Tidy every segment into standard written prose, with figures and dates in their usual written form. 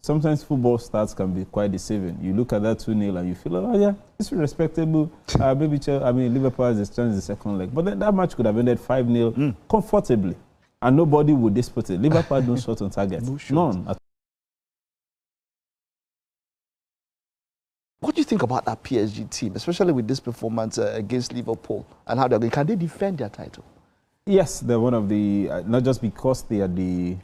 sometimes football stats can be quite deceiving. You look at that 2-0 and you feel, oh yeah, it's respectable. Maybe Liverpool has a chance in the second leg. But then that match could have ended 5-0 comfortably. And nobody would dispute it. Liverpool don't shot on target. No shot. None. What do you think about that PSG team, especially with this performance against Liverpool, and how they're going? Can they defend their title? Yes, they're one of the, not just because they are the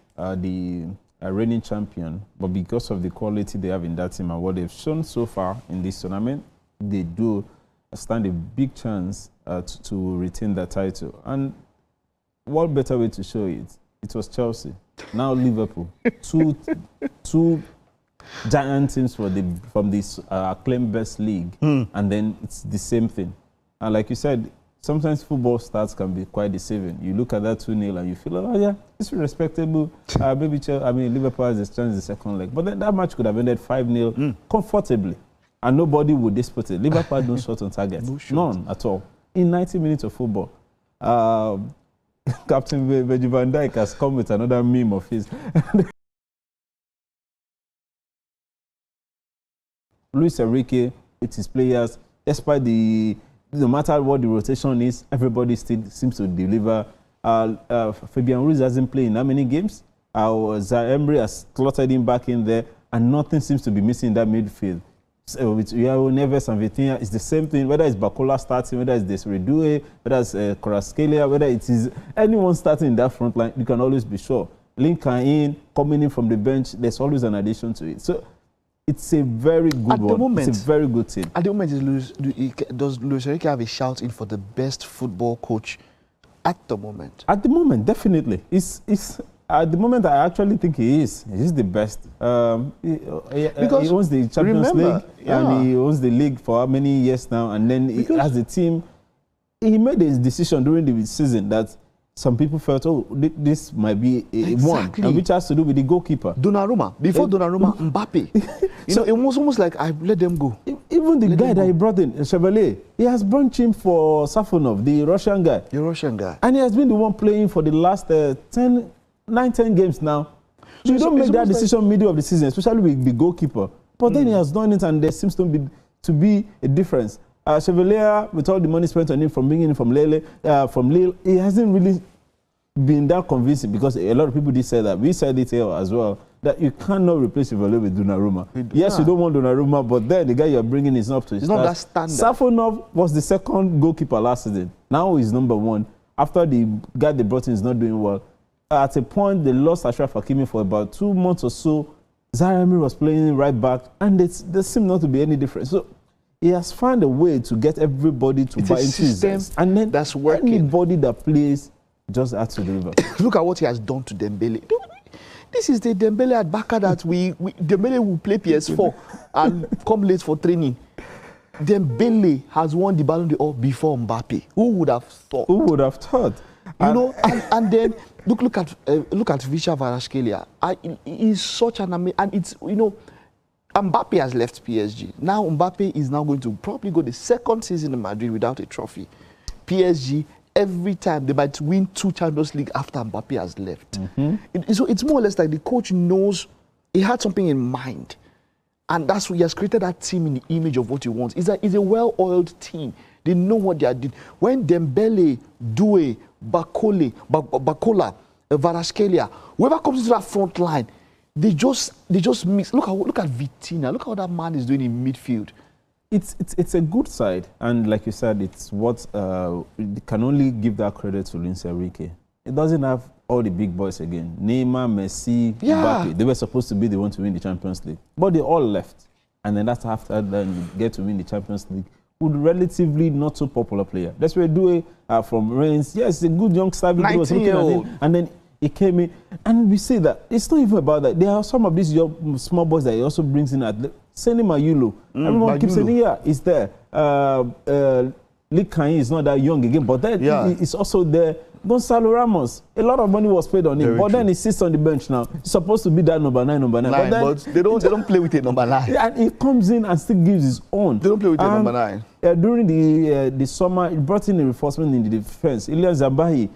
reigning champion, but because of the quality they have in that team and what they've shown so far in this tournament, they do stand a big chance to retain that title. And what better way to show it? It was Chelsea, now Liverpool. two giant teams from this acclaimed best league, and then it's the same thing. And like you said, sometimes football stats can be quite deceiving. You look at that 2-0 and you feel, oh yeah, it's respectable. Maybe Liverpool has a chance in the second leg. But then that match could have ended 5-0 comfortably. And nobody would dispute it. Liverpool don't shot on target. No shot. None at all. In 90 minutes of football. Captain Virgil van Dijk has come with another meme of his. Luis Enrique, with his players, despite no matter what the rotation is, everybody still seems to deliver. Fabian Ruiz hasn't played in how many games? Emery has slotted him back in there, and nothing seems to be missing in that midfield. So with João Neves and Vitinha, it's the same thing, whether it's Bacola starting, whether it's Desiree Doué, whether it's Kvaratskhelia, whether it is anyone starting in that front line, you can always be sure. Lincoln coming in from the bench, there's always an addition to it. So it's a very good one. It's a very good team. At the moment, does Luis Enrique have a shout in for the best football coach at the moment? At the moment, definitely. At the moment, I actually think he is. He's the best. He owns the Champions League, and he owns the league for how many years now? And then as a team, he made his decision during the season that some people felt, oh, this might be a one, and which has to do with the goalkeeper. Donnarumma. Before Donnarumma, Mbappe. So it was almost like I let them go. Even the guy that he brought in, Chevalier, he has brought him for Safonov, the Russian guy. The Russian guy. And he has been the one playing for the last 9-10 games now. So you don't make that decision middle of the season, especially with the goalkeeper. But then he has done it, and there seems to be a difference. Chevalier, with all the money spent on him from bringing him from Lille, he hasn't really been that convincing, because a lot of people did say that. We said it here as well, that you cannot replace Chevalier with Donnarumma. Yes, you don't want Donnarumma, but then the guy you're bringing is not up to his not that standard. Safonov was the second goalkeeper last season. Now he's number one. After the guy they brought in is not doing well. At a point, they lost Achraf Hakimi for about 2 months or so. Zaire Emery was playing right back, and there seemed not to be any difference. So he has found a way to get everybody to buy into his system, and then that's working. Anybody that plays just has to deliver. Look at what he has done to Dembele. This is the Dembele at Barca that Dembele will play PS4 and come late for training. Dembele has won the Ballon d'Or before Mbappe. Who would have thought? Who would have thought? You know, and then look at Visha Kvaratskhelia. He's such an amazing, and it's, you know, Mbappe has left PSG. Now Mbappe is now going to probably go the second season in Madrid without a trophy. PSG, every time they might win 2 Champions League after Mbappe has left. So it's more or less like the coach knows he had something in mind, and that's why he has created that team in the image of what he wants. It's a well-oiled team. They know what they are doing. When Dembele, Doué, Bacola, Kvaratskhelia, whoever comes into that front line, they just mix. Look at Vitinha. Look how that man is doing in midfield. It's a good side, and like you said, it's what can only give that credit to Luis Enrique. It doesn't have all the big boys again. Neymar, Messi, Mbappe. They were supposed to be the one to win the Champions League, but they all left, and then that's after then you get to win the Champions League with relatively not so popular player. That's where Doué from Reims. Yes, a good young star. 19-year-old. And then he came in, and we see that it's not even about that. There are some of these young, small boys that he also brings in. Sending Mayulo. Everyone keeps saying, yeah, he's there. Lee Kanye is not that young again, but then he's also there. Gonzalo Ramos, a lot of money was paid on him, but then he sits on the bench now. He's supposed to be that number nine. But they don't play with a number 9. And he comes in and still gives his own. They don't play with a number 9. During the summer, he brought in a reinforcement in the defense. Ilian Zabahi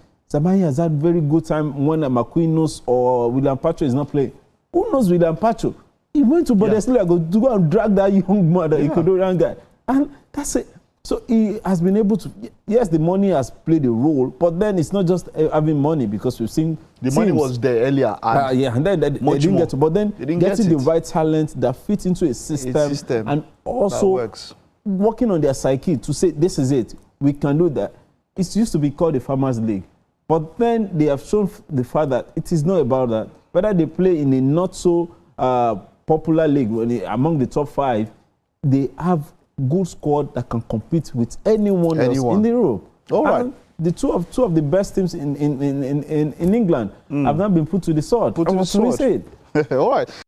has had very good time when Marquinhos or William Pacho is not playing. Who knows William Pacho? He went to Bundesliga to go and drag that young man, that Ecuadorian guy. And that's it. So he has been able to, yes, the money has played a role, but then it's not just having money, because we've seen the money was there earlier. And then they didn't get to, but then getting the right talent that fits into a system and also working on their psyche to say, this is it, we can do that. It used to be called the Farmers League, but then they have shown the fact that it is not about that. Whether they play in a not so popular league, among the top 5, they have good squad that can compete with anyone else in Europe. All right. The two of the best teams in England have now been put to the sword. Put to the sword. All right.